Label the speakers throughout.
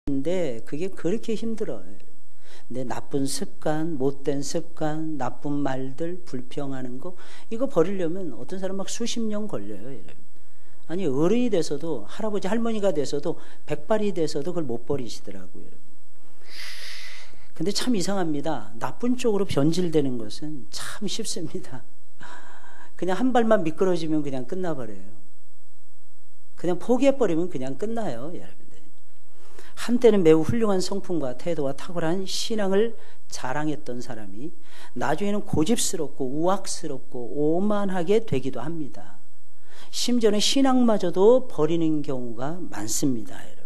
Speaker 1: 근데 그게 그렇게 힘들어요. 내 나쁜 습관, 못된 습관, 나쁜 말들, 불평하는 거, 이거 버리려면 어떤 사람 막 수십 년 걸려요, 여러분. 아니, 어른이 돼서도, 할아버지, 할머니가 돼서도, 백발이 돼서도 그걸 못 버리시더라고요, 여러분. 근데 참 이상합니다. 나쁜 쪽으로 변질되는 것은 참 쉽습니다. 그냥 한 발만 미끄러지면 그냥 끝나버려요. 그냥 포기해버리면 그냥 끝나요, 여러분들. 한때는 매우 훌륭한 성품과 태도와 탁월한 신앙을 자랑했던 사람이 나중에는 고집스럽고 우악스럽고 오만하게 되기도 합니다. 심지어는 신앙마저도 버리는 경우가 많습니다, 여러분.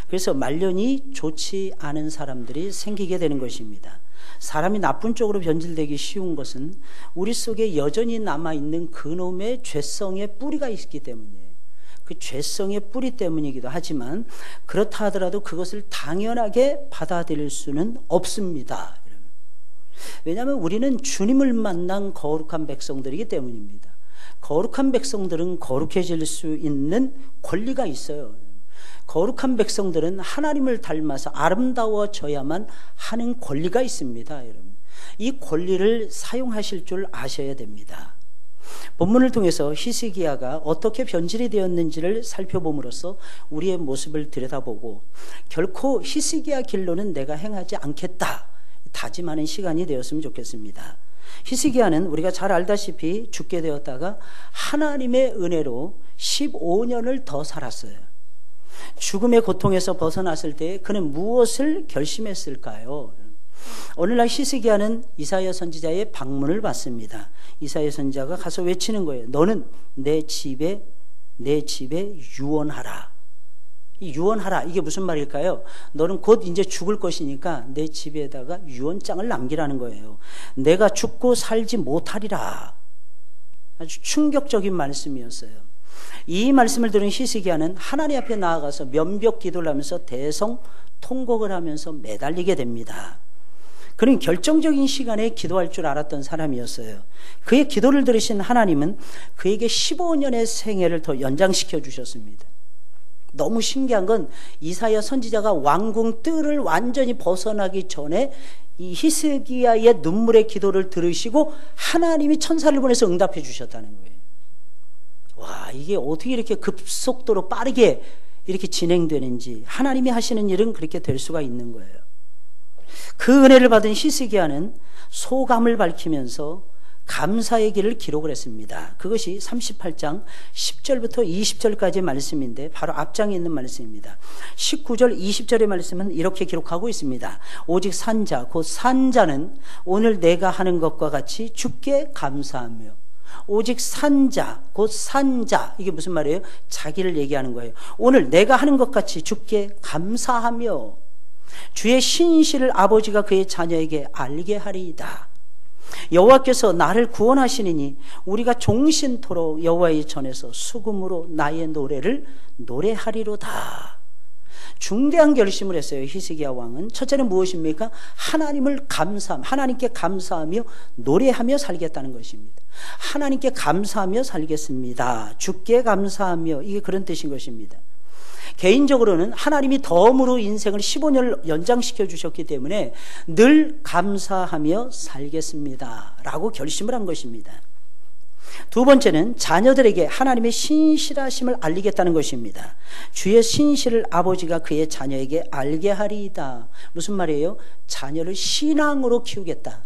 Speaker 1: 그래서 말년이 좋지 않은 사람들이 생기게 되는 것입니다. 사람이 나쁜 쪽으로 변질되기 쉬운 것은 우리 속에 여전히 남아있는 그놈의 죄성의 뿌리가 있기 때문이에요. 그 죄성의 뿌리 때문이기도 하지만 그렇다 하더라도 그것을 당연하게 받아들일 수는 없습니다. 왜냐하면 우리는 주님을 만난 거룩한 백성들이기 때문입니다. 거룩한 백성들은 거룩해질 수 있는 권리가 있어요. 거룩한 백성들은 하나님을 닮아서 아름다워져야만 하는 권리가 있습니다, 여러분. 이 권리를 사용하실 줄 아셔야 됩니다. 본문을 통해서 히스기야가 어떻게 변질이 되었는지를 살펴봄으로써 우리의 모습을 들여다보고 결코 히스기야 길로는 내가 행하지 않겠다 다짐하는 시간이 되었으면 좋겠습니다. 히스기야는 우리가 잘 알다시피 죽게 되었다가 하나님의 은혜로 15년을 더 살았어요. 죽음의 고통에서 벗어났을 때 그는 무엇을 결심했을까요? 오늘날 히스기야는 이사야 선지자의 방문을 받습니다. 이사야 선지자가 가서 외치는 거예요. 너는 내 집에 유언하라. 이 유언하라, 이게 무슨 말일까요? 너는 곧 이제 죽을 것이니까 내 집에다가 유언장을 남기라는 거예요. 내가 죽고 살지 못하리라. 아주 충격적인 말씀이었어요. 이 말씀을 들은 히스기야는 하나님 앞에 나아가서 면벽 기도를 하면서 대성 통곡을 하면서 매달리게 됩니다. 그는 결정적인 시간에 기도할 줄 알았던 사람이었어요. 그의 기도를 들으신 하나님은 그에게 15년의 생애를 더 연장시켜 주셨습니다. 너무 신기한 건 이사야 선지자가 왕궁 뜰을 완전히 벗어나기 전에 이 히스기야의 눈물의 기도를 들으시고 하나님이 천사를 보내서 응답해 주셨다는 거예요. 와, 이게 어떻게 이렇게 급속도로 빠르게 이렇게 진행되는지, 하나님이 하시는 일은 그렇게 될 수가 있는 거예요. 그 은혜를 받은 히스기야는 소감을 밝히면서 감사의 길을 기록을 했습니다. 그것이 38장 10절부터 20절까지의 말씀인데 바로 앞장에 있는 말씀입니다. 19절 20절의 말씀은 이렇게 기록하고 있습니다. 오직 산자 곧 산자는 오늘 내가 하는 것과 같이 주께 감사하며, 오직 산자 곧 산자, 이게 무슨 말이에요? 자기를 얘기하는 거예요. 오늘 내가 하는 것 같이 주께 감사하며 주의 신실을 아버지가 그의 자녀에게 알게 하리이다. 여호와께서 나를 구원하시니니 우리가 종신토록 여호와의 전에서 수금으로 나의 노래를 노래하리로다. 중대한 결심을 했어요. 히스기야 왕은. 첫째는 무엇입니까? 하나님께 감사하며 노래하며 살겠다는 것입니다. 하나님께 감사하며 살겠습니다. 주께 감사하며, 이게 그런 뜻인 것입니다. 개인적으로는 하나님이 덤으로 인생을 15년을 연장시켜 주셨기 때문에 늘 감사하며 살겠습니다 라고 결심을 한 것입니다. 두 번째는 자녀들에게 하나님의 신실하심을 알리겠다는 것입니다. 주의 신실을 아버지가 그의 자녀에게 알게 하리이다. 무슨 말이에요? 자녀를 신앙으로 키우겠다.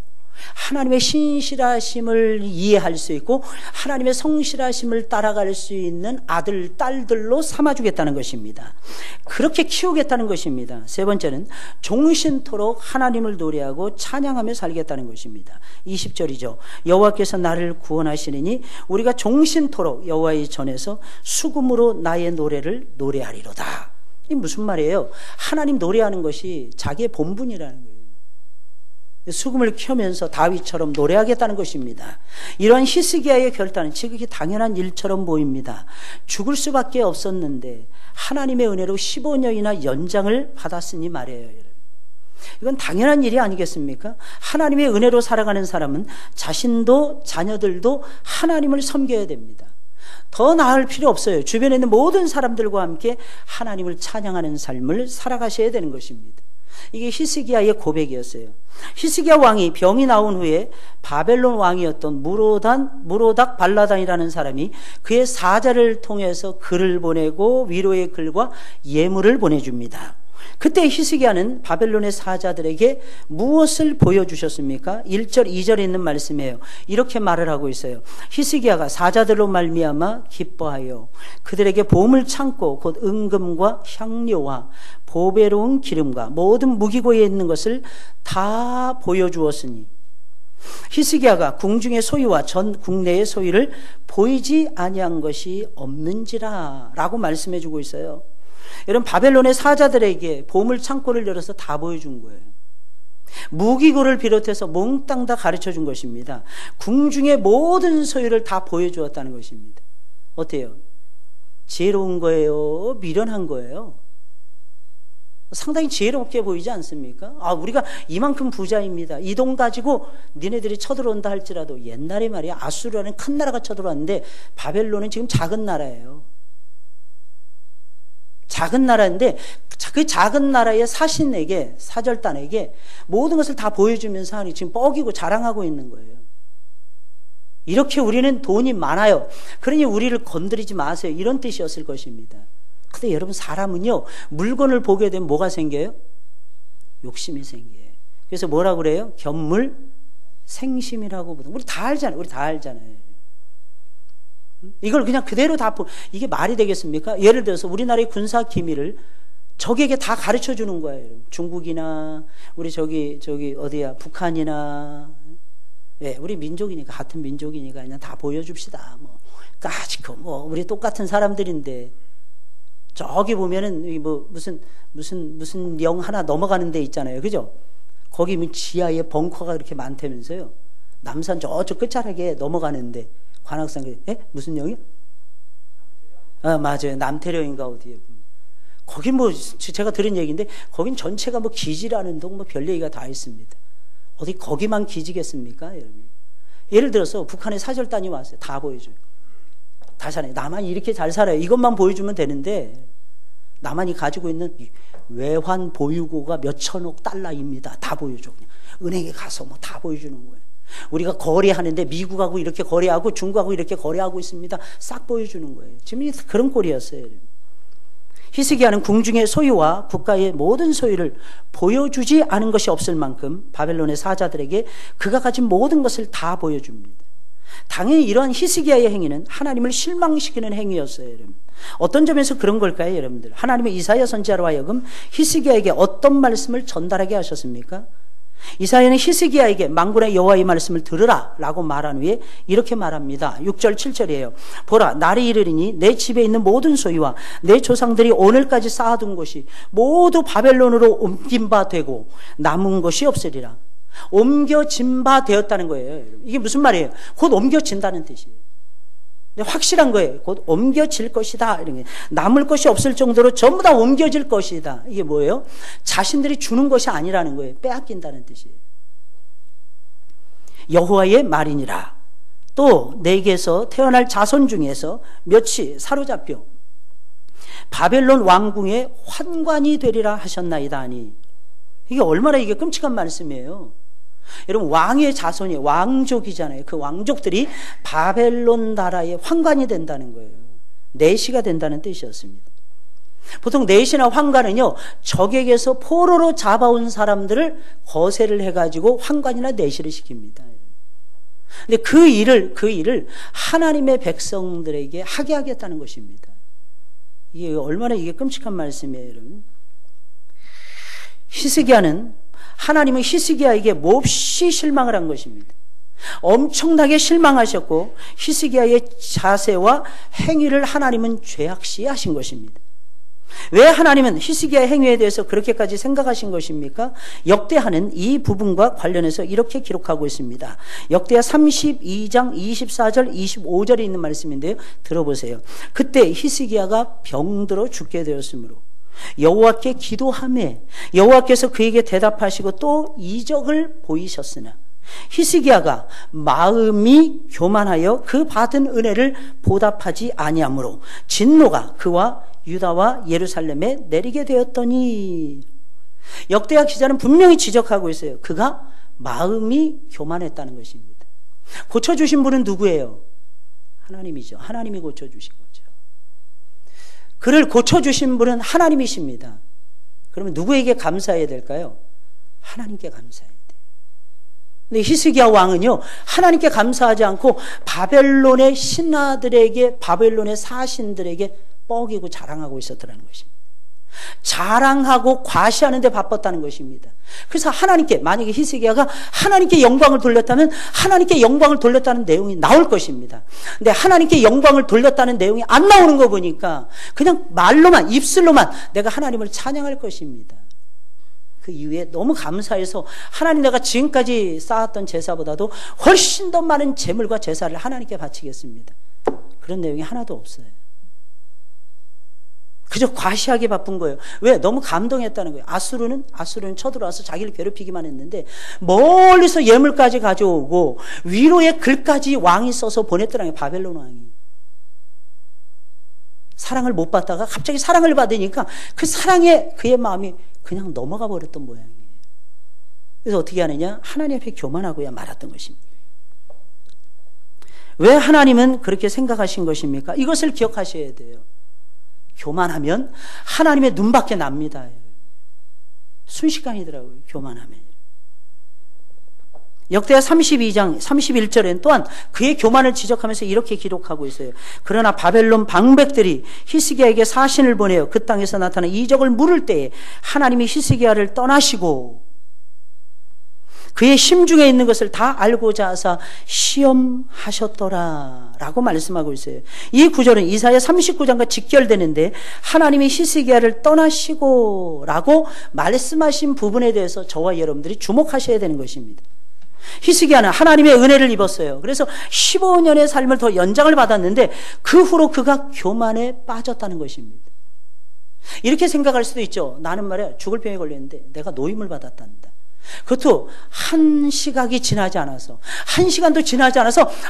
Speaker 1: 하나님의 신실하심을 이해할 수 있고 하나님의 성실하심을 따라갈 수 있는 아들, 딸들로 삼아주겠다는 것입니다. 그렇게 키우겠다는 것입니다. 세 번째는 종신토록 하나님을 노래하고 찬양하며 살겠다는 것입니다. 20절이죠. 여호와께서 나를 구원하시리니 우리가 종신토록 여호와의 전에서 수금으로 나의 노래를 노래하리로다. 이게 무슨 말이에요? 하나님 노래하는 것이 자기의 본분이라는 거예요. 수금을 켜면서 다윗처럼 노래하겠다는 것입니다. 이러한 히스기야의 결단은 지극히 당연한 일처럼 보입니다. 죽을 수밖에 없었는데 하나님의 은혜로 15년이나 연장을 받았으니 말이에요. 이건 당연한 일이 아니겠습니까? 하나님의 은혜로 살아가는 사람은 자신도 자녀들도 하나님을 섬겨야 됩니다. 더 나을 필요 없어요. 주변에 있는 모든 사람들과 함께 하나님을 찬양하는 삶을 살아가셔야 되는 것입니다. 이게 히스기야의 고백이었어요. 히스기야 왕이 병이 나온 후에 바벨론 왕이었던 무로닥 발라단이라는 사람이 그의 사자를 통해서 글을 보내고 위로의 글과 예물을 보내줍니다. 그때 히스기야는 바벨론의 사자들에게 무엇을 보여주셨습니까? 1절 2절에 있는 말씀이에요. 이렇게 말을 하고 있어요. 히스기야가 사자들로 말미암아 기뻐하여 그들에게 보물 창고 곧 은금과 향료와 보배로운 기름과 모든 무기고에 있는 것을 다 보여주었으니 히스기야가 궁중의 소유와 전 국내의 소유를 보이지 아니한 것이 없는지라 라고 말씀해 주고 있어요. 여러분, 바벨론의 사자들에게 보물 창고를 열어서 다 보여준 거예요. 무기고를 비롯해서 몽땅 다 가르쳐 준 것입니다. 궁중의 모든 소유를 다 보여주었다는 것입니다. 어때요? 지혜로운 거예요? 미련한 거예요? 상당히 지혜롭게 보이지 않습니까? 우리가 이만큼 부자입니다. 이 돈 가지고 니네들이 쳐들어온다 할지라도 옛날에 말이야 아수르라는 큰 나라가 쳐들어왔는데 바벨론은 지금 작은 나라예요. 작은 나라인데 그 작은 나라의 사신에게 사절단에게 모든 것을 다 보여주면서 하니 지금 뻐기고 자랑하고 있는 거예요. 이렇게 우리는 돈이 많아요. 그러니 우리를 건드리지 마세요. 이런 뜻이었을 것입니다. 근데 여러분, 사람은요 물건을 보게 되면 뭐가 생겨요? 욕심이 생겨요. 그래서 뭐라고 그래요? 견물생심이라고 보통. 우리 다 알잖아요. 이걸 그냥 그대로 이게 말이 되겠습니까? 예를 들어서 우리나라의 군사 기밀을 적에게 다 가르쳐 주는 거예요. 중국이나 우리 저기 어디야 북한이나, 우리 민족이니까, 같은 민족이니까 그냥 다 보여줍시다. 우리 똑같은 사람들인데 저기 보면은 무슨 영 하나 넘어가는 데 있잖아요, 그죠? 거기 지하에 벙커가 이렇게 많다면서요. 남산 저쪽 끝자락에 넘어가는데 관악산, 무슨 영이요? 맞아요. 남태령인가 어디에. 거긴 제가 들은 얘기인데, 거긴 전체가 기지라는 동 별 얘기가 다 있습니다. 어디 거기만 기지겠습니까, 여러분? 예를 들어서 북한에 사절단이 왔어요. 다 보여줘요. 다 사네. 나만 이렇게 잘 살아요. 이것만 보여주면 되는데, 나만이 가지고 있는 외환 보유고가 몇 천억 달러입니다. 다 보여줘. 그냥 은행에 가서 다 보여주는 거예요. 우리가 거래하는데 미국하고 이렇게 거래하고 중국하고 이렇게 거래하고 있습니다. 싹 보여주는 거예요. 지금 그런 꼴이었어요. 히스기야는 궁중의 소유와 국가의 모든 소유를 보여주지 않은 것이 없을 만큼 바벨론의 사자들에게 그가 가진 모든 것을 다 보여줍니다. 당연히 이러한 히스기야의 행위는 하나님을 실망시키는 행위였어요. 여러분. 어떤 점에서 그런 걸까요, 여러분들? 하나님의 이사야 선지자로 하여금 히스기야에게 어떤 말씀을 전달하게 하셨습니까? 이사야는 히스기야에게 만군의 여호와의 말씀을 들으라 라고 말한 후에 이렇게 말합니다. 6절 7절이에요. 보라, 날이 이르리니 내 집에 있는 모든 소유와 내 조상들이 오늘까지 쌓아둔 것이 모두 바벨론으로 옮긴 바 되고 남은 것이 없으리라. 옮겨진 바 되었다는 거예요. 이게 무슨 말이에요? 곧 옮겨진다는 뜻이에요. 확실한 거예요. 곧 옮겨질 것이다. 이런 게. 남을 것이 없을 정도로 전부 다 옮겨질 것이다. 이게 뭐예요? 자신들이 주는 것이 아니라는 거예요. 빼앗긴다는 뜻이에요. 여호와의 말이니라. 또 내게서 태어날 자손 중에서 몇이 사로잡혀 바벨론 왕궁의 환관이 되리라 하셨나이다 하니, 이게 얼마나 이게 끔찍한 말씀이에요. 여러분, 왕의 자손이 왕족이잖아요. 그 왕족들이 바벨론 나라의 환관이 된다는 거예요. 내시가 된다는 뜻이었습니다. 보통 내시나 환관은요, 적에게서 포로로 잡아온 사람들을 거세를 해가지고 환관이나 내시를 시킵니다. 근데 그 일을 하나님의 백성들에게 하게 하겠다는 것입니다. 이게 얼마나 이게 끔찍한 말씀이에요, 여러분. 하나님은 히스기야에게 몹시 실망을 한 것입니다. 엄청나게 실망하셨고 히스기야의 자세와 행위를 하나님은 죄악시하신 것입니다. 왜 하나님은 히스기야의 행위에 대해서 그렇게까지 생각하신 것입니까? 역대하는 이 부분과 관련해서 이렇게 기록하고 있습니다. 역대하 32장 24절 25절에 있는 말씀인데요, 들어보세요. 그때 히스기야가 병들어 죽게 되었으므로 여호와께 기도하매 여호와께서 그에게 대답하시고 또 이적을 보이셨으나, 히스기야가 마음이 교만하여 그 받은 은혜를 보답하지 아니하므로 진노가 그와 유다와 예루살렘에 내리게 되었더니, 역대하 기자는 분명히 지적하고 있어요. 그가 마음이 교만했다는 것입니다. 고쳐주신 분은 누구예요? 하나님이죠. 하나님이 고쳐주신 거죠. 그를 고쳐주신 분은 하나님이십니다. 그러면 누구에게 감사해야 될까요? 하나님께 감사해야 돼요. 근데 히스기야 왕은요, 하나님께 감사하지 않고 바벨론의 신하들에게, 바벨론의 사신들에게 뻐기고 자랑하고 있었더라는 것입니다. 자랑하고 과시하는 데 바빴다는 것입니다. 그래서 하나님께, 만약에 히스기야가 하나님께 영광을 돌렸다면 하나님께 영광을 돌렸다는 내용이 나올 것입니다. 근데 하나님께 영광을 돌렸다는 내용이 안 나오는 거 보니까 그냥 말로만, 입술로만 내가 하나님을 찬양할 것입니다. 그 이후에 너무 감사해서 하나님, 내가 지금까지 쌓았던 제사보다도 훨씬 더 많은 제물과 제사를 하나님께 바치겠습니다. 그런 내용이 하나도 없어요. 그저 과시하기 바쁜 거예요. 왜? 너무 감동했다는 거예요. 아수르는 쳐들어와서 자기를 괴롭히기만 했는데 멀리서 예물까지 가져오고 위로의 글까지 왕이 써서 보냈더라는 거예요. 바벨론 왕이. 사랑을 못 받다가 갑자기 사랑을 받으니까 그 사랑에 그의 마음이 그냥 넘어가 버렸던 모양이에요. 그래서 어떻게 하느냐? 하나님 앞에 교만하고야 말았던 것입니다. 왜 하나님은 그렇게 생각하신 것입니까? 이것을 기억하셔야 돼요. 교만하면 하나님의 눈밖에 납니다. 순식간이더라고요. 교만하면. 역대하 32장 31절에는 또한 그의 교만을 지적하면서 이렇게 기록하고 있어요. 그러나 바벨론 방백들이 히스기야에게 사신을 보내어 그 땅에서 나타난 이적을 물을 때에 하나님이 히스기야를 떠나시고 그의 심중에 있는 것을 다 알고자 하사 시험하셨더라 라고 말씀하고 있어요. 이 구절은 이사야 39장과 직결되는데 하나님이 히스기야를 떠나시고 라고 말씀하신 부분에 대해서 저와 여러분들이 주목하셔야 되는 것입니다. 히스기야는 하나님의 은혜를 입었어요. 그래서 15년의 삶을 더 연장을 받았는데 그 후로 그가 교만에 빠졌다는 것입니다. 이렇게 생각할 수도 있죠. 나는 말이야 죽을 병에 걸렸는데 내가 노임을 받았단다. 그것도 한 시간도 지나지 않아서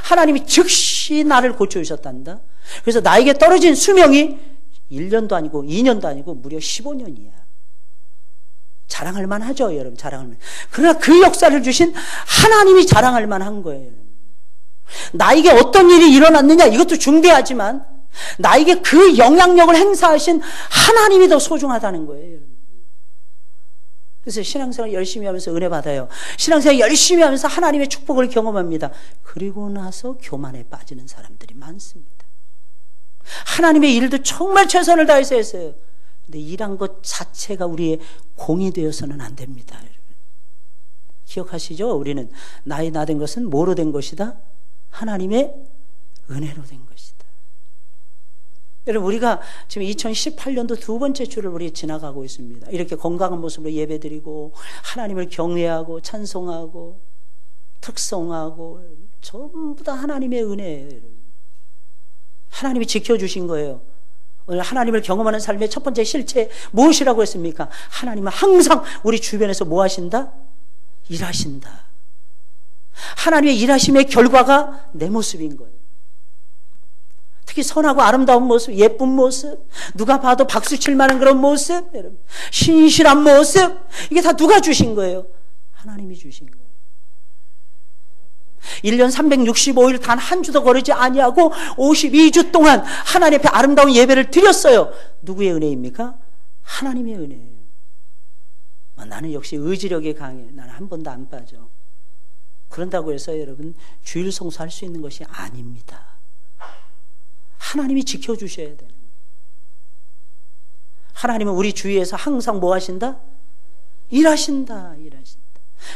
Speaker 1: 하나님이 즉시 나를 고쳐주셨단다. 그래서 나에게 떨어진 수명이 1년도 아니고 2년도 아니고 무려 15년이야. 자랑할 만하죠, 여러분. 자랑할 만. 그러나 그 역사를 주신 하나님이 자랑할 만한 거예요. 나에게 어떤 일이 일어났느냐 이것도 중대하지만 나에게 그 영향력을 행사하신 하나님이 더 소중하다는 거예요, 여러분. 그래서 신앙생활 열심히 하면서 은혜 받아요. 신앙생활 열심히 하면서 하나님의 축복을 경험합니다. 그리고 나서 교만에 빠지는 사람들이 많습니다. 하나님의 일도 정말 최선을 다해서 했어요. 근데 일한 것 자체가 우리의 공이 되어서는 안 됩니다. 여러분. 기억하시죠? 우리는 나이 나 된 것은 뭐로 된 것이다? 하나님의 은혜로 된 것이다. 여러분, 우리가 지금 2018년도 두 번째 주를 우리 지나가고 있습니다. 이렇게 건강한 모습으로 예배드리고 하나님을 경외하고 찬송하고 특성하고 전부 다 하나님의 은혜예요. 여러분. 하나님이 지켜주신 거예요. 오늘 하나님을 경험하는 삶의 첫 번째 실체 무엇이라고 했습니까? 하나님은 항상 우리 주변에서 뭐 하신다? 일하신다. 하나님의 일하심의 결과가 내 모습인 거예요. 특히 선하고 아름다운 모습, 예쁜 모습, 누가 봐도 박수 칠 만한 그런 모습, 여러분, 신실한 모습, 이게 다 누가 주신 거예요? 하나님이 주신 거예요. 1년 365일 단 한 주도 거르지 아니하고 52주 동안 하나님 앞에 아름다운 예배를 드렸어요. 누구의 은혜입니까? 하나님의 은혜예요. 나는 역시 의지력이 강해. 나는 한 번도 안 빠져. 그런다고 해서 여러분 주일 성수할 수 있는 것이 아닙니다. 하나님이 지켜주셔야 되는 거예요. 하나님은 우리 주위에서 항상 뭐 하신다? 일하신다.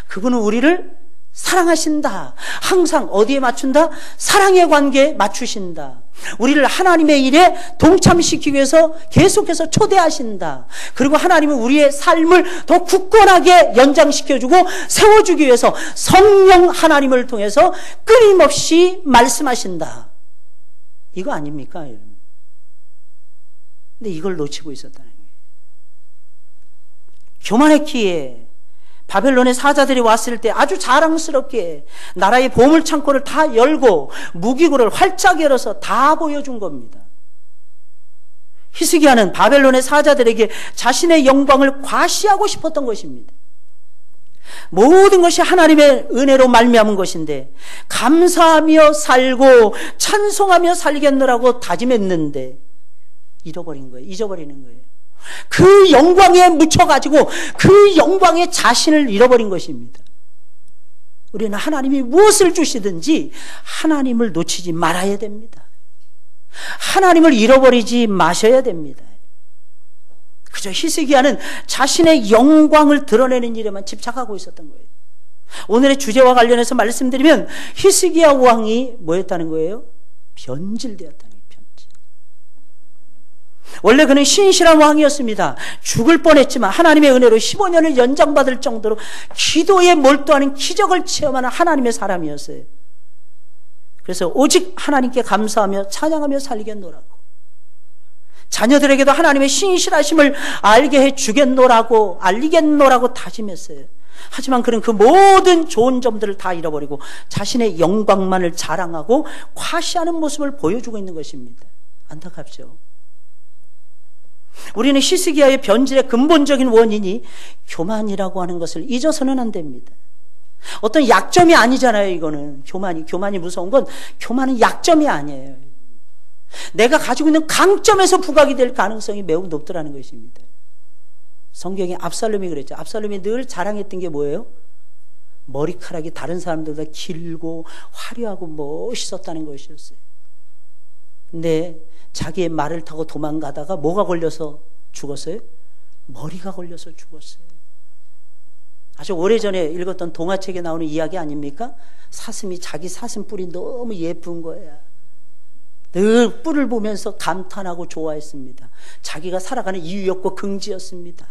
Speaker 1: 그분은 우리를 사랑하신다. 항상 어디에 맞춘다? 사랑의 관계에 맞추신다. 우리를 하나님의 일에 동참시키기 위해서 계속해서 초대하신다. 그리고 하나님은 우리의 삶을 더 굳건하게 연장시켜주고 세워주기 위해서 성령 하나님을 통해서 끊임없이 말씀하신다. 이거 아닙니까, 여러분? 근데 이걸 놓치고 있었다는 거예요. 교만했기에 바벨론의 사자들이 왔을 때 아주 자랑스럽게 나라의 보물창고를 다 열고 무기고를 활짝 열어서 다 보여준 겁니다. 히스기야는 바벨론의 사자들에게 자신의 영광을 과시하고 싶었던 것입니다. 모든 것이 하나님의 은혜로 말미암은 것인데 감사하며 살고 찬송하며 살겠노라고 다짐했는데 잃어버린 거예요. 잊어버리는 거예요. 그 영광에 묻혀가지고 그 영광의 자신을 잃어버린 것입니다. 우리는 하나님이 무엇을 주시든지 하나님을 놓치지 말아야 됩니다. 하나님을 잃어버리지 마셔야 됩니다. 그저 히스기야는 자신의 영광을 드러내는 일에만 집착하고 있었던 거예요. 오늘의 주제와 관련해서 말씀드리면 히스기야 왕이 뭐였다는 거예요? 변질되었다는 거예요. 원래 그는 신실한 왕이었습니다. 죽을 뻔했지만 하나님의 은혜로 15년을 연장받을 정도로 기도에 몰두하는 기적을 체험하는 하나님의 사람이었어요. 그래서 오직 하나님께 감사하며 찬양하며 살겠노라고, 자녀들에게도 하나님의 신실하심을 알게 해주겠노라고, 알리겠노라고 다짐했어요. 하지만 그는 그 모든 좋은 점들을 다 잃어버리고 자신의 영광만을 자랑하고 과시하는 모습을 보여주고 있는 것입니다. 안타깝죠. 우리는 히스기야의 변질의 근본적인 원인이 교만이라고 하는 것을 잊어서는 안 됩니다. 어떤 약점이 아니잖아요. 이거는 교만이 무서운 건 교만은 약점이 아니에요. 내가 가지고 있는 강점에서 부각이 될 가능성이 매우 높더라는 것입니다. 성경에 압살롬이 그랬죠. 압살롬이 늘 자랑했던 게 뭐예요? 머리카락이 다른 사람들보다 길고 화려하고 멋있었다는 것이었어요. 근데 자기의 말을 타고 도망가다가 뭐가 걸려서 죽었어요? 머리가 걸려서 죽었어요. 아주 오래전에 읽었던 동화책에 나오는 이야기 아닙니까? 사슴이 자기 사슴 뿔이 너무 예쁜 거야. 늘 뿔을 보면서 감탄하고 좋아했습니다. 자기가 살아가는 이유였고 긍지였습니다.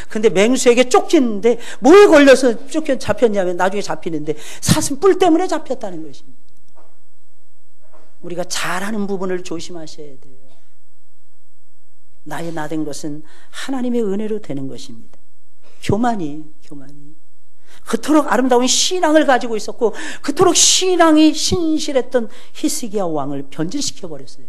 Speaker 1: 근데 맹수에게 쫓기는데 뭐에 걸려서 잡혔냐면 나중에 잡히는데 사슴 뿔 때문에 잡혔다는 것입니다. 우리가 잘하는 부분을 조심하셔야 돼요. 나의 나된 것은 하나님의 은혜로 되는 것입니다. 교만이 그토록 아름다운 신앙을 가지고 있었고 그토록 신앙이 신실했던 히스기야 왕을 변질시켜 버렸어요.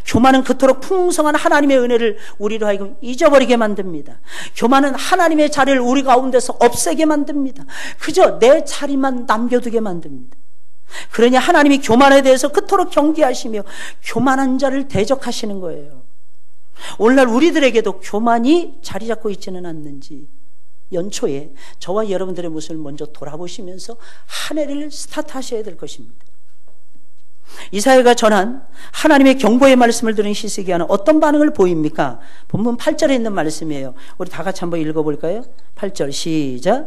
Speaker 1: 교만은 그토록 풍성한 하나님의 은혜를 우리로 하여금 잊어버리게 만듭니다. 교만은 하나님의 자리를 우리 가운데서 없애게 만듭니다. 그저 내 자리만 남겨두게 만듭니다. 그러니 하나님이 교만에 대해서 그토록 경계하시며 교만한 자를 대적하시는 거예요. 오늘날 우리들에게도 교만이 자리 잡고 있지는 않는지 연초에 저와 여러분들의 모습을 먼저 돌아보시면서 한 해를 스타트하셔야 될 것입니다. 이사야가 전한 하나님의 경고의 말씀을 들은 히스기야는 어떤 반응을 보입니까? 본문 8절에 있는 말씀이에요. 우리 다 같이 한번 읽어볼까요? 8절 시작.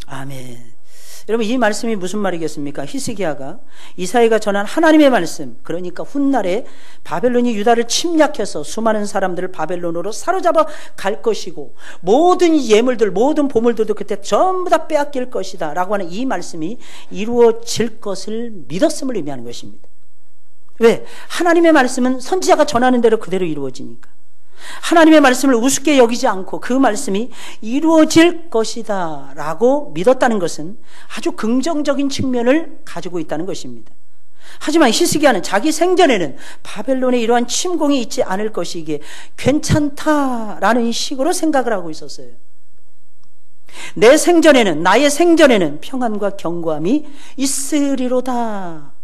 Speaker 1: 아멘. 여러분 이 말씀이 무슨 말이겠습니까? 히스기야가 이사야가 전한 하나님의 말씀, 그러니까 훗날에 바벨론이 유다를 침략해서 수많은 사람들을 바벨론으로 사로잡아 갈 것이고 모든 예물들, 모든 보물들도 그때 전부 다 빼앗길 것이다 라고 하는 이 말씀이 이루어질 것을 믿었음을 의미하는 것입니다. 왜? 하나님의 말씀은 선지자가 전하는 대로 그대로 이루어지니까. 하나님의 말씀을 우습게 여기지 않고 그 말씀이 이루어질 것이다 라고 믿었다는 것은 아주 긍정적인 측면을 가지고 있다는 것입니다. 하지만 히스기야는 자기 생전에는 바벨론에 이러한 침공이 있지 않을 것이기에 괜찮다라는 식으로 생각을 하고 있었어요. 내 생전에는, 나의 생전에는 평안과 견고함이 있으리로다,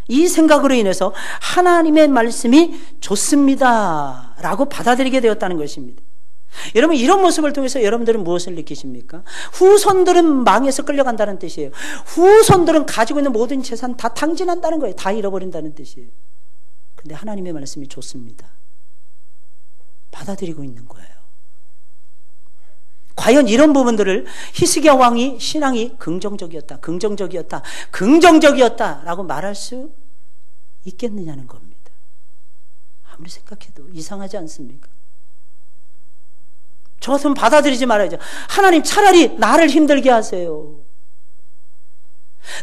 Speaker 1: 이 생각으로 인해서 하나님의 말씀이 좋습니다 라고 받아들이게 되었다는 것입니다. 여러분 이런 모습을 통해서 여러분들은 무엇을 느끼십니까? 후손들은 망해서 끌려간다는 뜻이에요. 후손들은 가지고 있는 모든 재산 다 탕진한다는 거예요. 다 잃어버린다는 뜻이에요. 근데 하나님의 말씀이 좋습니다. 받아들이고 있는 거예요. 과연 이런 부분들을 히스기야 왕이 신앙이 긍정적이었다 라고 말할 수 있겠느냐는 겁니다. 아무리 생각해도 이상하지 않습니까? 저 같으면 받아들이지 말아야죠. 하나님 차라리 나를 힘들게 하세요.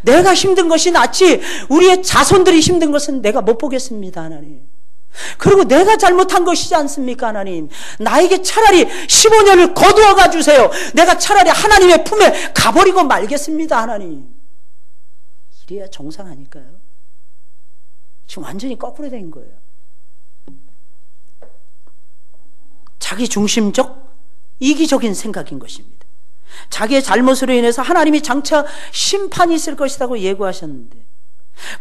Speaker 1: 내가 힘든 것이 낫지 우리의 자손들이 힘든 것은 내가 못 보겠습니다, 하나님. 그리고 내가 잘못한 것이지 않습니까, 하나님. 나에게 차라리 15년을 거두어 가주세요. 내가 차라리 하나님의 품에 가버리고 말겠습니다, 하나님. 이래야 정상 아닐까요? 지금 완전히 거꾸로 된 거예요. 자기 중심적 이기적인 생각인 것입니다. 자기의 잘못으로 인해서 하나님이 장차 심판이 있을 것이라고 예고하셨는데,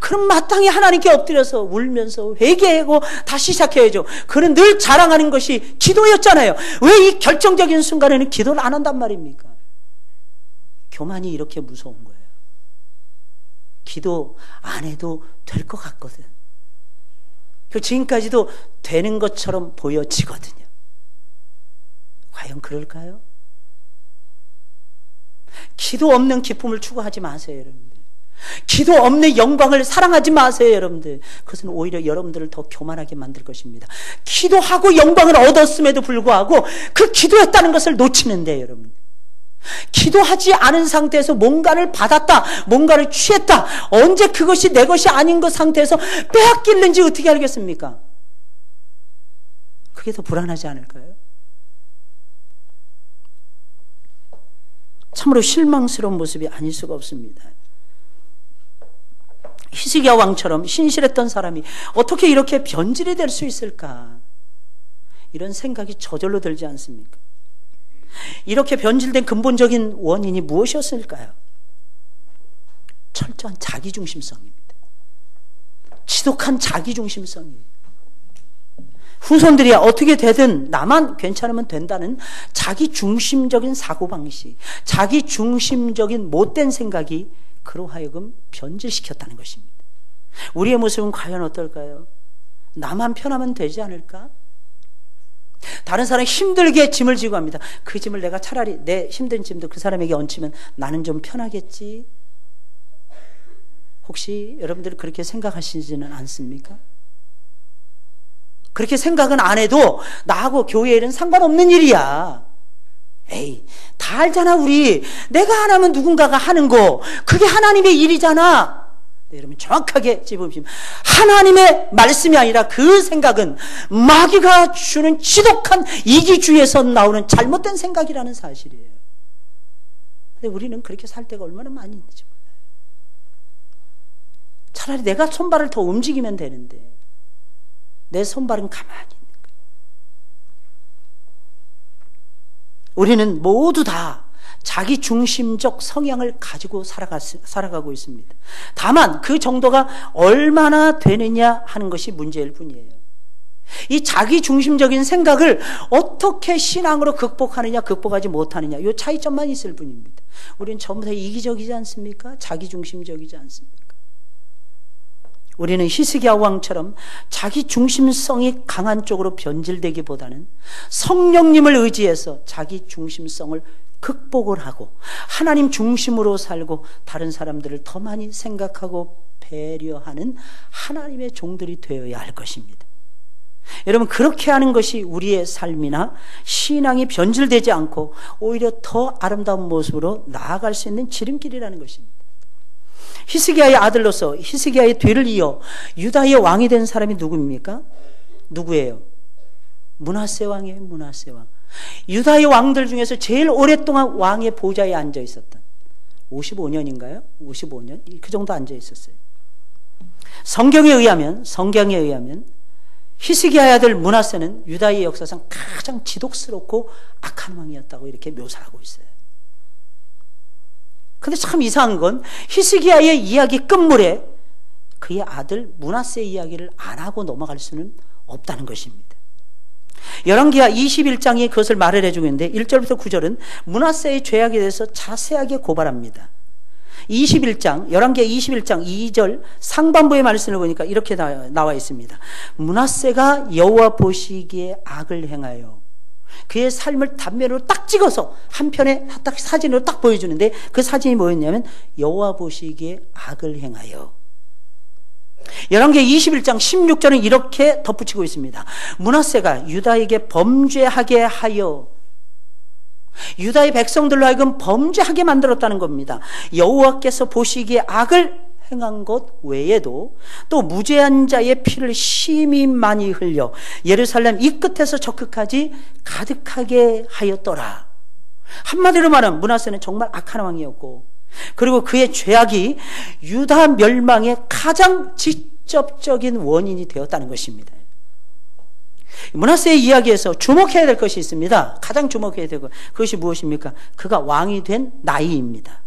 Speaker 1: 그럼 마땅히 하나님께 엎드려서 울면서 회개하고 다시 시작해야죠. 그는 늘 자랑하는 것이 기도였잖아요. 왜 이 결정적인 순간에는 기도를 안 한단 말입니까? 교만이 이렇게 무서운 거예요. 기도 안 해도 될 것 같거든. 지금까지도 되는 것처럼 보여지거든요. 과연 그럴까요? 기도 없는 기쁨을 추구하지 마세요, 여러분들. 기도 없는 영광을 사랑하지 마세요, 여러분들. 그것은 오히려 여러분들을 더 교만하게 만들 것입니다. 기도하고 영광을 얻었음에도 불구하고 그 기도했다는 것을 놓치는데, 여러분. 기도하지 않은 상태에서 뭔가를 받았다, 뭔가를 취했다, 언제 그것이 내 것이 아닌 것 상태에서 빼앗길는지 어떻게 알겠습니까? 그게 더 불안하지 않을까요? 참으로 실망스러운 모습이 아닐 수가 없습니다. 히스기야 왕처럼 신실했던 사람이 어떻게 이렇게 변질이 될 수 있을까? 이런 생각이 저절로 들지 않습니까? 이렇게 변질된 근본적인 원인이 무엇이었을까요? 철저한 자기중심성입니다. 지독한 자기중심성이에요. 후손들이 어떻게 되든 나만 괜찮으면 된다는 자기중심적인 사고방식, 자기중심적인 못된 생각이 그로 하여금 변질시켰다는 것입니다. 우리의 모습은 과연 어떨까요? 나만 편하면 되지 않을까? 다른 사람이 힘들게 짐을 지고 합니다. 그 짐을 내가 차라리 내 힘든 짐도 그 사람에게 얹히면 나는 좀 편하겠지? 혹시 여러분들이 그렇게 생각하시지는 않습니까? 그렇게 생각은 안 해도 나하고 교회 일은 상관없는 일이야. 에이, 다 알잖아, 우리. 내가 안 하면 누군가가 하는 거. 그게 하나님의 일이잖아. 네, 여러분 정확하게 짚으시면 하나님의 말씀이 아니라 그 생각은 마귀가 주는 지독한 이기주의에서 나오는 잘못된 생각이라는 사실이에요. 근데 우리는 그렇게 살 때가 얼마나 많이 있는지 몰라요. 차라리 내가 손발을 더 움직이면 되는데 내 손발은 가만히 있는 거예요. 우리는 모두 다 자기 중심적 성향을 가지고 살아가고 있습니다. 다만 그 정도가 얼마나 되느냐 하는 것이 문제일 뿐이에요. 이 자기 중심적인 생각을 어떻게 신앙으로 극복하느냐, 극복하지 못하느냐, 이 차이점만 있을 뿐입니다. 우리는 전부 다 이기적이지 않습니까? 자기 중심적이지 않습니까? 우리는 히스기야 왕처럼 자기 중심성이 강한 쪽으로 변질되기보다는 성령님을 의지해서 자기 중심성을 극복을 하고 하나님 중심으로 살고 다른 사람들을 더 많이 생각하고 배려하는 하나님의 종들이 되어야 할 것입니다. 여러분, 그렇게 하는 것이 우리의 삶이나 신앙이 변질되지 않고 오히려 더 아름다운 모습으로 나아갈 수 있는 지름길이라는 것입니다. 히스기야의 아들로서 히스기야의 뒤를 이어 유다의 왕이 된 사람이 누구입니까? 누구예요? 므낫세 왕이에요. 므낫세 왕. 유다의 왕들 중에서 제일 오랫동안 왕의 보좌에 앉아 있었던 55년인가요? 55년? 그 정도 앉아 있었어요. 성경에 의하면 히스기야의 아들 므낫세는 유다의 역사상 가장 지독스럽고 악한 왕이었다고 이렇게 묘사하고 있어요. 근데 참 이상한 건 히스기야의 이야기 끝물에 그의 아들 므낫세의 이야기를 안 하고 넘어갈 수는 없다는 것입니다. 열왕기하 21장이 그것을 말을 해주고 있는데 1절부터 9절은 므낫세의 죄악에 대해서 자세하게 고발합니다. 21장, 열왕기하 21장 2절 상반부의 말씀을 보니까 이렇게 나와 있습니다. 므낫세가 여호와 보시기에 악을 행하여 그의 삶을 단면으로 딱 찍어서 한 편에 딱 사진으로 딱 보여주는데 그 사진이 뭐였냐면 여호와 보시기에 악을 행하여. 열왕기하 21장 16절은 이렇게 덧붙이고 있습니다. 므낫세가 유다에게 범죄하게 하여 유다의 백성들로 하여금 범죄하게 만들었다는 겁니다. 여호와께서 보시기에 악을 행한 것 외에도 또 무죄한 자의 피를 심히 많이 흘려 예루살렘 이 끝에서 저 끝까지 가득하게 하였더라. 한마디로 말하면 므낫세는 정말 악한 왕이었고, 그리고 그의 죄악이 유다 멸망의 가장 직접적인 원인이 되었다는 것입니다. 므낫세의 이야기에서 주목해야 될 것이 있습니다. 가장 주목해야 되고, 그것이 무엇입니까? 그가 왕이 된 나이입니다.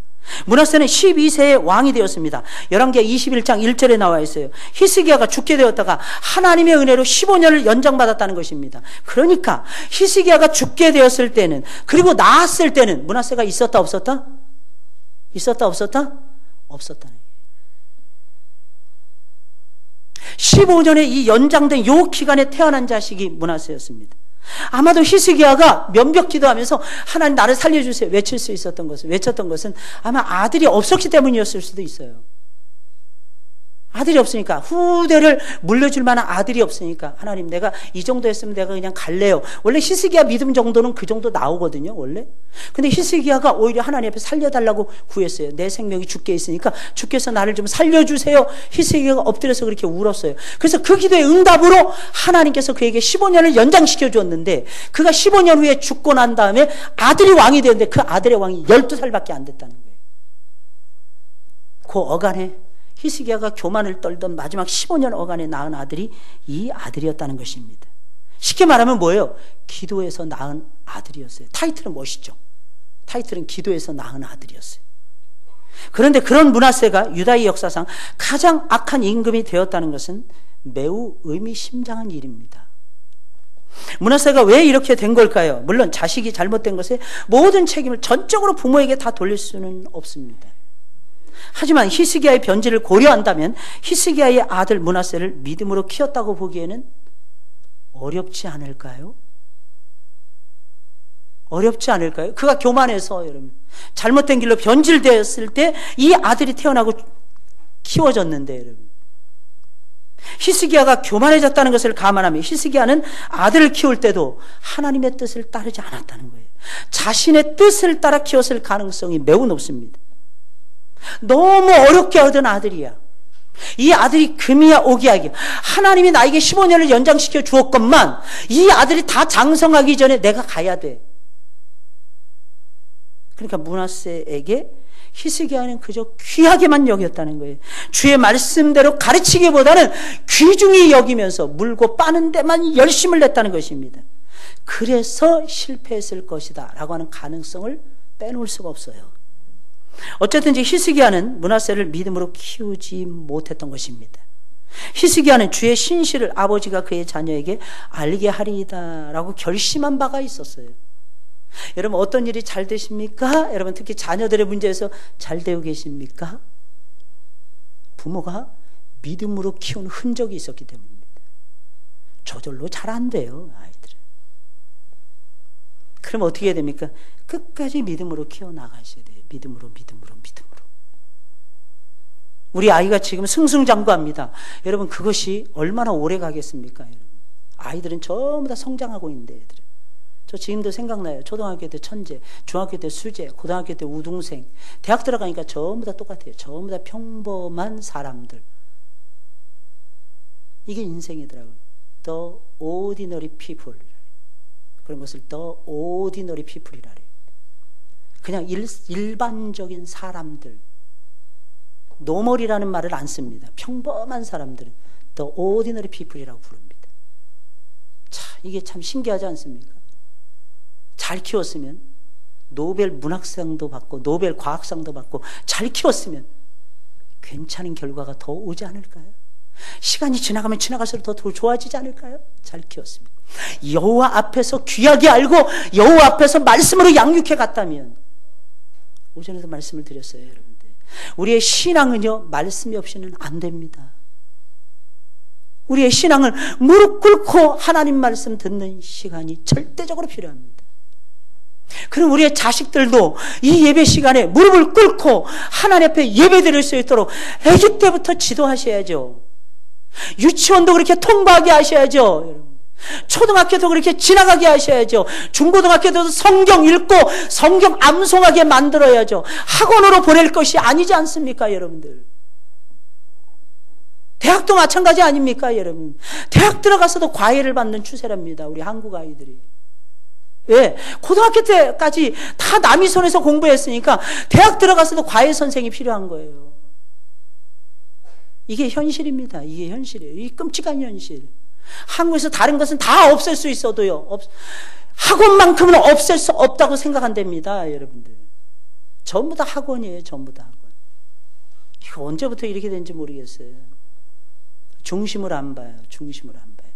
Speaker 1: 므낫세는 12세에 왕이 되었습니다. 열왕기하 21장 1절에 나와 있어요. 히스기야가 죽게 되었다가 하나님의 은혜로 15년을 연장받았다는 것입니다. 그러니까 히스기야가 죽게 되었을 때는, 그리고 나았을 때는 므낫세가 있었다 없었다? 있었다 없었다? 없었다는 거예요. 15년의 이 연장된 요 기간에 태어난 자식이 므낫세였습니다. 아마도 히스기야가 면벽 기도하면서 하나님 나를 살려주세요 외쳤던 것은 아마 아들이 없었기 때문이었을 수도 있어요. 아들이 없으니까, 후대를 물려줄 만한 아들이 없으니까, 하나님 내가 이 정도 했으면 내가 그냥 갈래요. 원래 히스기야 믿음 정도는 그 정도 나오거든요, 원래. 근데 히스기야가 오히려 하나님 앞에 살려달라고 구했어요. 내 생명이 죽게 있으니까 주께서 나를 좀 살려주세요. 히스기야가 엎드려서 그렇게 울었어요. 그래서 그 기도의 응답으로 하나님께서 그에게 15년을 연장시켜 주었는데, 그가 15년 후에 죽고 난 다음에 아들이 왕이 되었는데 그 아들의 왕이 12살밖에 안 됐다는 거예요. 그 어간에 히스기야가 교만을 떨던 마지막 15년 어간에 낳은 아들이 이 아들이었다는 것입니다. 쉽게 말하면 뭐예요? 기도에서 낳은 아들이었어요. 타이틀은 멋있죠. 타이틀은 기도에서 낳은 아들이었어요. 그런데 그런 므낫세가 유다의 역사상 가장 악한 임금이 되었다는 것은 매우 의미심장한 일입니다. 므낫세가 왜 이렇게 된 걸까요? 물론 자식이 잘못된 것에 모든 책임을 전적으로 부모에게 다 돌릴 수는 없습니다. 하지만 히스기야의 변질을 고려한다면 히스기야의 아들 므낫세를 믿음으로 키웠다고 보기에는 어렵지 않을까요? 어렵지 않을까요? 그가 교만해서 여러분 잘못된 길로 변질되었을 때 이 아들이 태어나고 키워졌는데, 여러분 히스기야가 교만해졌다는 것을 감안하면 히스기야는 아들을 키울 때도 하나님의 뜻을 따르지 않았다는 거예요. 자신의 뜻을 따라 키웠을 가능성이 매우 높습니다. 너무 어렵게 얻은 아들이야. 이 아들이 금이야 오기야기야. 하나님이 나에게 15년을 연장시켜 주었건만 이 아들이 다 장성하기 전에 내가 가야 돼. 그러니까 므낫세에게 히스기야는 그저 귀하게만 여겼다는 거예요. 주의 말씀대로 가르치기보다는 귀중히 여기면서 물고 빠는 데만 열심을 냈다는 것입니다. 그래서 실패했을 것이다 라고 하는 가능성을 빼놓을 수가 없어요. 어쨌든지 히스기야는 므낫세를 믿음으로 키우지 못했던 것입니다. 히스기야는 주의 신실을 아버지가 그의 자녀에게 알게 하리이다 라고 결심한 바가 있었어요. 여러분 어떤 일이 잘 되십니까? 여러분 특히 자녀들의 문제에서 잘 되고 계십니까? 부모가 믿음으로 키운 흔적이 있었기 때문입니다. 저절로 잘 안 돼요, 아이들은. 그럼 어떻게 해야 됩니까? 끝까지 믿음으로 키워나가셔야 돼요. 믿음으로. 우리 아이가 지금 승승장구합니다. 여러분 그것이 얼마나 오래 가겠습니까? 여러분. 아이들은 전부 다 성장하고 있는데, 애들은. 저 지금도 생각나요. 초등학교 때 천재, 중학교 때 수재, 고등학교 때 우등생, 대학 들어가니까 전부 다 똑같아요. 전부 다 평범한 사람들. 이게 인생이더라고요. The ordinary people. 그런 것을 The ordinary people이라 해요. 그냥 일반적인 사람들. 노멀이라는 말을 안 씁니다. 평범한 사람들은 The ordinary people이라고 부릅니다. 자, 이게 참 신기하지 않습니까? 잘 키웠으면 노벨 문학상도 받고 노벨 과학상도 받고 잘 키웠으면 괜찮은 결과가 더 오지 않을까요? 시간이 지나가면 지나갈수록 더 좋아지지 않을까요? 잘 키웠으면. 여호와 앞에서 귀하게 알고 여호와 앞에서 말씀으로 양육해 갔다면. 오전에도 말씀을 드렸어요, 여러분들. 우리의 신앙은요, 말씀이 없이는 안 됩니다. 우리의 신앙은 무릎 꿇고 하나님 말씀 듣는 시간이 절대적으로 필요합니다. 그럼 우리의 자식들도 이 예배 시간에 무릎을 꿇고 하나님 앞에 예배 드릴 수 있도록 아기 때부터 지도하셔야죠. 유치원도 그렇게 통과하게 하셔야죠. 여러분. 초등학교도 그렇게 지나가게 하셔야죠. 중고등학교도 성경 읽고 성경 암송하게 만들어야죠. 학원으로 보낼 것이 아니지 않습니까, 여러분들? 대학도 마찬가지 아닙니까, 여러분? 대학 들어가서도 과외를 받는 추세랍니다, 우리 한국 아이들이. 왜? 고등학교 때까지 다 남의 손에서 공부했으니까 대학 들어가서도 과외 선생이 필요한 거예요. 이게 현실입니다. 이게 현실이에요. 이 끔찍한 현실. 한국에서 다른 것은 다 없앨 수 있어도요, 학원만큼은 없앨 수 없다고 생각한답니다, 여러분들. 전부 다 학원이에요, 전부 다 학원. 이거 언제부터 이렇게 된지 모르겠어요. 중심을 안 봐요, 중심을 안 봐요.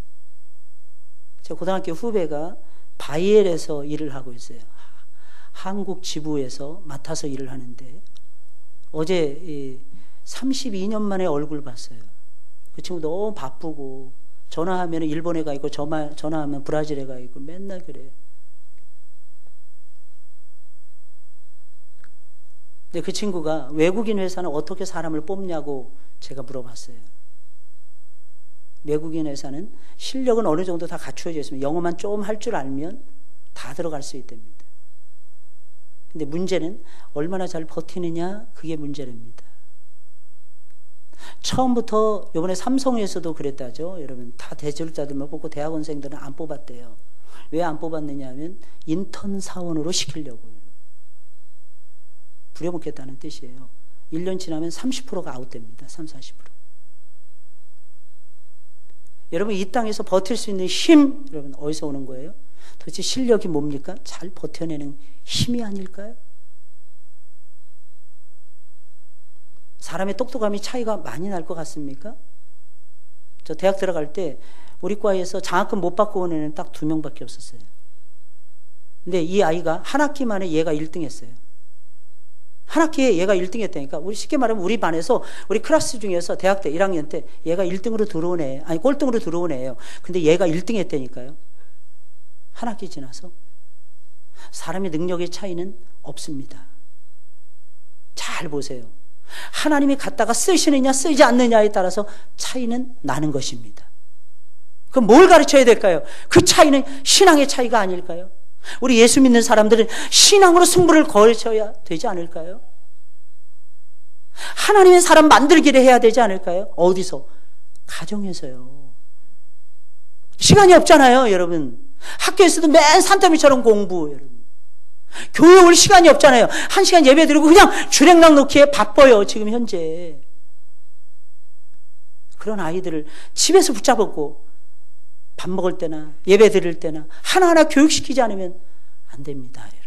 Speaker 1: 제 고등학교 후배가 바이엘에서 일을 하고 있어요. 한국 지부에서 맡아서 일을 하는데, 어제 32년 만에 얼굴 봤어요. 그 친구 너무 바쁘고, 전화하면 일본에 가 있고, 전화하면 브라질에 가 있고, 맨날 그래요. 근데 그 친구가 외국인 회사는 어떻게 사람을 뽑냐고 제가 물어봤어요. 외국인 회사는 실력은 어느 정도 다 갖추어져 있으면, 영어만 좀 할 줄 알면 다 들어갈 수 있답니다. 근데 문제는 얼마나 잘 버티느냐, 그게 문제랍니다. 처음부터 이번에 삼성에서도 그랬다죠. 여러분, 다 대졸자들만 뽑고 대학원생들은 안 뽑았대요. 왜 안 뽑았느냐 하면 인턴 사원으로 시키려고요. 부려먹겠다는 뜻이에요. 1년 지나면 30%가 아웃됩니다. 30, 40%. 여러분, 이 땅에서 버틸 수 있는 힘, 여러분 어디서 오는 거예요? 도대체 실력이 뭡니까? 잘 버텨내는 힘이 아닐까요? 사람의 똑똑함이 차이가 많이 날 것 같습니까? 저 대학 들어갈 때 우리 과에서 장학금 못 받고 온 애는 딱 2명밖에 없었어요. 근데 이 아이가 한 학기 만에 얘가 1등 했어요. 한 학기에 얘가 1등 했다니까. 우리 쉽게 말하면 우리 반에서, 우리 클래스 중에서 대학 때 1학년 때 얘가 1등으로 들어온 애, 아니 꼴등으로 들어온 애예요. 근데 얘가 1등 했다니까요. 한 학기 지나서. 사람의 능력의 차이는 없습니다. 잘 보세요. 하나님이 갖다가 쓰시느냐 쓰지 않느냐에 따라서 차이는 나는 것입니다. 그럼 뭘 가르쳐야 될까요? 그 차이는 신앙의 차이가 아닐까요? 우리 예수 믿는 사람들은 신앙으로 승부를 걸으셔야 되지 않을까요? 하나님의 사람 만들기를 해야 되지 않을까요? 어디서? 가정에서요. 시간이 없잖아요, 여러분. 학교에서도 맨 산더미처럼 공부, 여러분. 교회 올 시간이 없잖아요. 1시간 예배 드리고 그냥 주랭랑 놓기에 바빠요, 지금 현재. 그런 아이들을 집에서 붙잡고 밥 먹을 때나 예배 드릴 때나 하나하나 교육시키지 않으면 안 됩니다, 여러분들.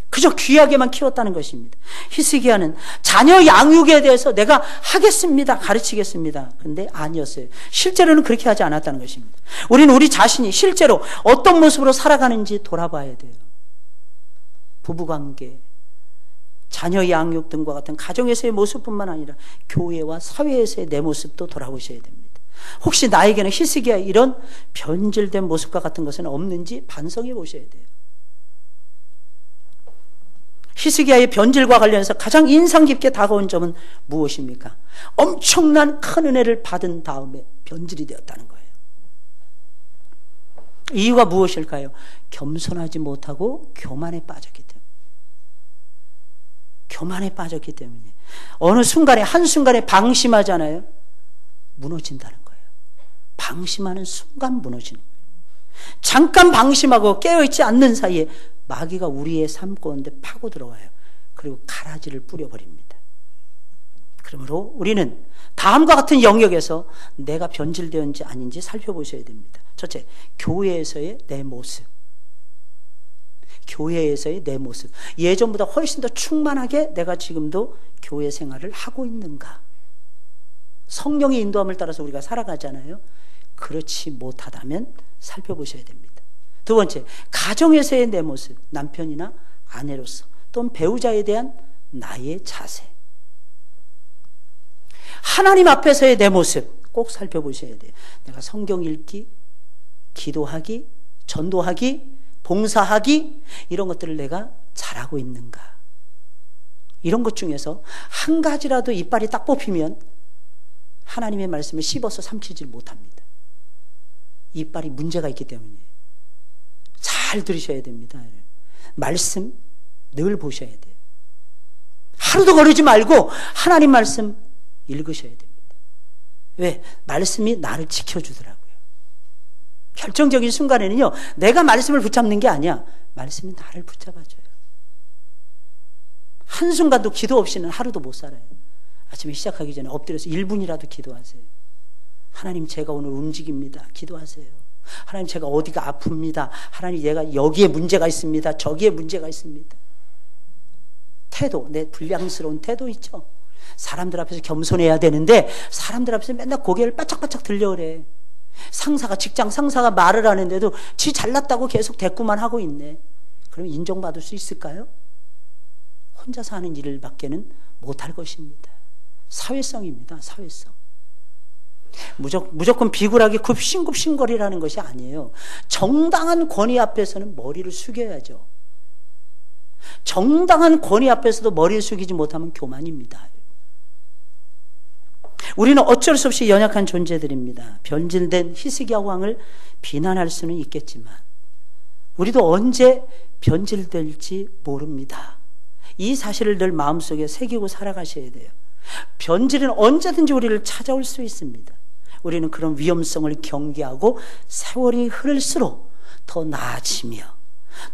Speaker 1: 그저 귀하게만 키웠다는 것입니다. 히스기야는 자녀 양육에 대해서 내가 하겠습니다, 가르치겠습니다. 근데 아니었어요. 실제로는 그렇게 하지 않았다는 것입니다. 우리는 우리 자신이 실제로 어떤 모습으로 살아가는지 돌아봐야 돼요. 부부관계, 자녀 양육 등과 같은 가정에서의 모습뿐만 아니라 교회와 사회에서의 내 모습도 돌아보셔야 됩니다. 혹시 나에게는 히스기야 이런 변질된 모습과 같은 것은 없는지 반성해 보셔야 돼요. 히스기야의 변질과 관련해서 가장 인상 깊게 다가온 점은 무엇입니까? 엄청난 큰 은혜를 받은 다음에 변질이 되었다는 거예요. 이유가 무엇일까요? 겸손하지 못하고 교만에 빠졌기 때문에. 교만에 빠졌기 때문에. 어느 순간에, 한순간에 방심하잖아요. 무너진다는 거예요. 방심하는 순간 무너지는 거예요. 잠깐 방심하고 깨어있지 않는 사이에 마귀가 우리의 삶 가운데 파고 들어와요. 그리고 가라지를 뿌려버립니다. 그러므로 우리는 다음과 같은 영역에서 내가 변질되었는지 아닌지 살펴보셔야 됩니다. 첫째, 교회에서의 내 모습. 교회에서의 내 모습. 예전보다 훨씬 더 충만하게 내가 지금도 교회 생활을 하고 있는가? 성령의 인도함을 따라서 우리가 살아가잖아요. 그렇지 못하다면 살펴보셔야 됩니다. 두 번째, 가정에서의 내 모습, 남편이나 아내로서 또는 배우자에 대한 나의 자세. 하나님 앞에서의 내 모습 꼭 살펴보셔야 돼요. 내가 성경 읽기, 기도하기, 전도하기, 봉사하기, 이런 것들을 내가 잘하고 있는가? 이런 것 중에서 한 가지라도 이빨이 딱 뽑히면 하나님의 말씀을 씹어서 삼키질 못합니다. 이빨이 문제가 있기 때문이에요. 잘 들으셔야 됩니다. 말씀 늘 보셔야 돼요. 하루도 거르지 말고 하나님 말씀 읽으셔야 됩니다. 왜? 말씀이 나를 지켜주더라고요. 결정적인 순간에는요, 내가 말씀을 붙잡는 게 아니야. 말씀이 나를 붙잡아줘요. 한순간도 기도 없이는 하루도 못 살아요. 아침에 시작하기 전에 엎드려서 1분이라도 기도하세요. 하나님, 제가 오늘 움직입니다. 기도하세요. 하나님, 제가 어디가 아픕니다. 하나님, 내가 여기에 문제가 있습니다. 저기에 문제가 있습니다. 태도, 내 불량스러운 태도 있죠. 사람들 앞에서 겸손해야 되는데 사람들 앞에서 맨날 고개를 바짝바짝 들려 그래. 상사가, 직장 상사가 말을 하는데도 지 잘났다고 계속 대꾸만 하고 있네. 그럼 인정받을 수 있을까요? 혼자서 하는 일을 밖에는 못할 것입니다. 사회성입니다. 사회성. 무조건 비굴하게 굽신굽신거리라는 것이 아니에요. 정당한 권위 앞에서는 머리를 숙여야죠. 정당한 권위 앞에서도 머리를 숙이지 못하면 교만입니다. 우리는 어쩔 수 없이 연약한 존재들입니다. 변질된 히스기야 왕을 비난할 수는 있겠지만 우리도 언제 변질될지 모릅니다. 이 사실을 늘 마음속에 새기고 살아가셔야 돼요. 변질은 언제든지 우리를 찾아올 수 있습니다. 우리는 그런 위험성을 경계하고 세월이 흐를수록 더 나아지며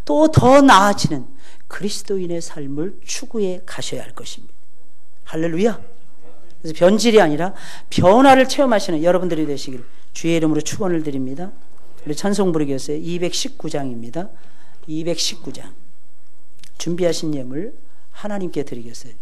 Speaker 1: 또 더 나아지는 그리스도인의 삶을 추구해 가셔야 할 것입니다. 할렐루야. 그래서 변질이 아니라 변화를 체험하시는 여러분들이 되시길 주의 이름으로 축원을 드립니다. 우리 찬송 부르겠어요. 219장입니다. 219장. 준비하신 예물 하나님께 드리겠어요.